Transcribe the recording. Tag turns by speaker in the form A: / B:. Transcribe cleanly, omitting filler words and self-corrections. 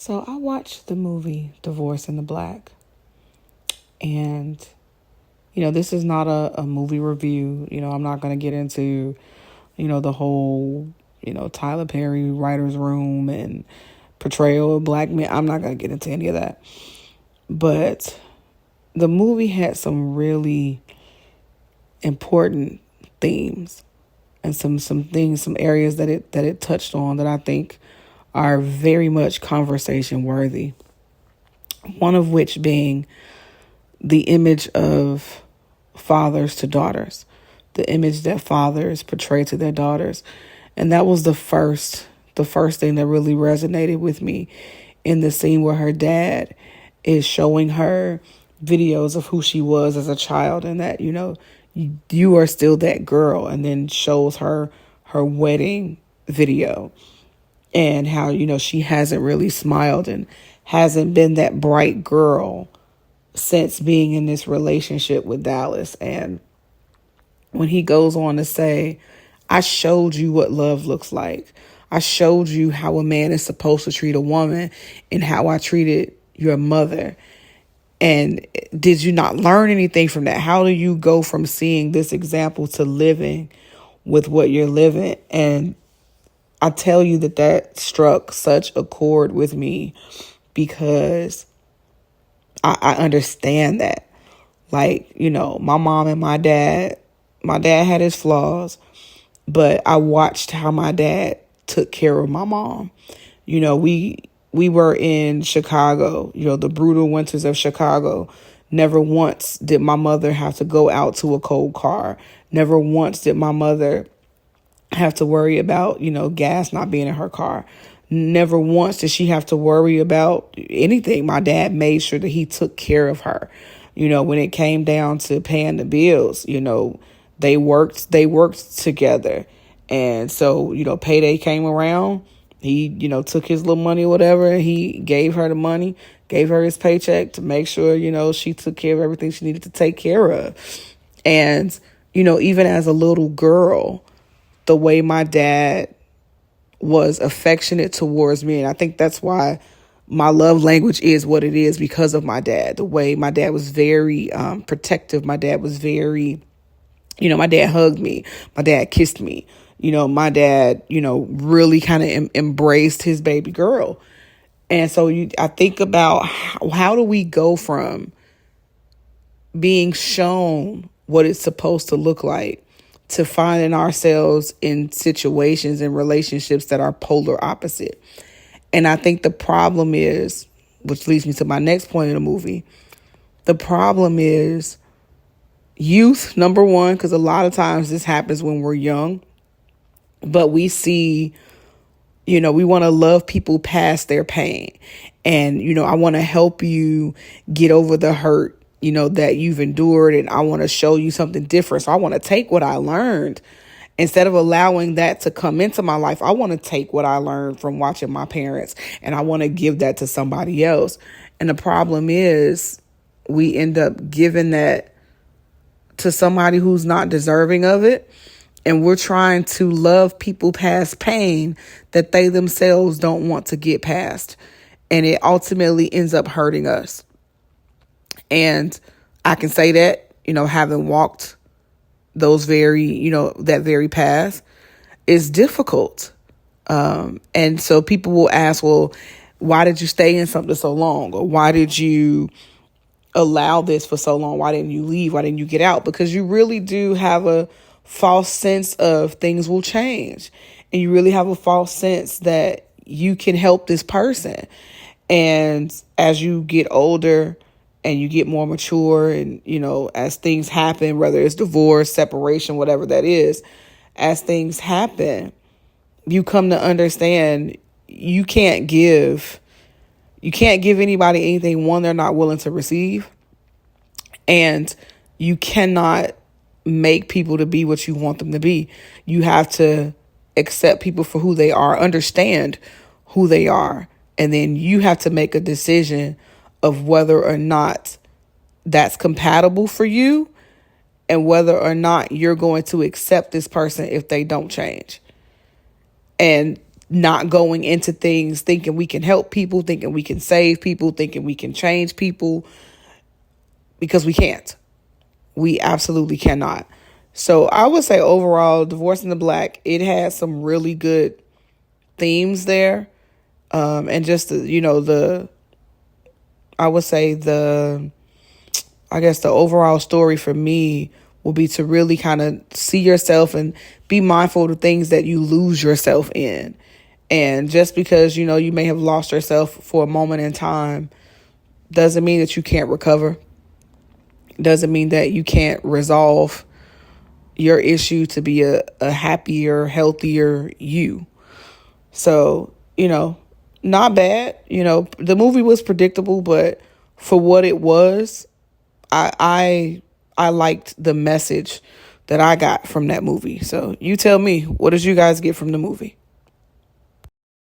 A: So I watched the movie Divorce in the Black, and this is not a movie review. I'm not going to get into the whole Tyler Perry writer's room and portrayal of black men. I'm not going to get into any of that. But the movie had some really important themes and some things, some areas that it touched on that I think are very much conversation worthy. One of which being the image of fathers to daughters, the image that fathers portray to their daughters. And that was the first thing that really resonated with me in the scene where her dad is showing her videos of who she was as a child, and that, you are still that girl, and then shows her wedding video and how, she hasn't really smiled and hasn't been that bright girl since being in this relationship with Dallas. And when he goes on to say, I showed you what love looks like. I showed you how a man is supposed to treat a woman and how I treated your mother. And did you not learn anything from that? How do you go from seeing this example to living with what you're living? And I tell you that struck such a chord with me because I understand that. Like, my mom and my dad had his flaws, but I watched how my dad took care of my mom. We were in Chicago, the brutal winters of Chicago. Never once did my mother have to go out to a cold car. Never once did my mother have to worry about, gas not being in her car. Never once did she have to worry about anything. My dad made sure that he took care of her. When it came down to paying the bills, they worked together. And so, payday came around. He, took his little money or whatever. He gave her the money, gave her his paycheck to make sure, she took care of everything she needed to take care of. And, even as a little girl, the way my dad was affectionate towards me. And I think that's why my love language is what it is, because of my dad. The way my dad was very protective. My dad was very, my dad hugged me. My dad kissed me. My dad, really kind of embraced his baby girl. And so I think about how do we go from being shown what it's supposed to look like to finding ourselves in situations and relationships that are polar opposite. And I think the problem is, which leads me to my next point in the movie, the problem is youth, number one, because a lot of times this happens when we're young, but we see, we want to love people past their pain. And, I want to help you get over the hurt that you've endured, and I want to show you something different. So I want to take what I learned. Instead of allowing that to come into my life, I want to take what I learned from watching my parents, and I want to give that to somebody else. And the problem is we end up giving that to somebody who's not deserving of it. And we're trying to love people past pain that they themselves don't want to get past. And it ultimately ends up hurting us. And I can say that, having walked those that very path is difficult. And so people will ask, well, why did you stay in something so long? Or why did you allow this for so long? Why didn't you leave? Why didn't you get out? Because you really do have a false sense of things will change. And you really have a false sense that you can help this person. And as you get older and you get more mature and, as things happen, whether it's divorce, separation, whatever that is, as things happen, you come to understand you can't give anybody anything, one, they're not willing to receive. And you cannot make people to be what you want them to be. You have to accept people for who they are, understand who they are. And then you have to make a decision of whether or not that's compatible for you and whether or not you're going to accept this person if they don't change. And not going into things thinking we can help people, thinking we can save people, thinking we can change people, because we can't. We absolutely cannot. So I would say overall, Divorce in the Black, it had some really good themes there. And just, I would say I guess the overall story for me will be to really kind of see yourself and be mindful of the things that you lose yourself in. And just because, you may have lost yourself for a moment in time doesn't mean that you can't recover. Doesn't mean that you can't resolve your issue to be a happier, healthier you. So, not bad. The movie was predictable, but for what it was, I liked the message that I got from that movie. So you tell me, what did you guys get from the movie?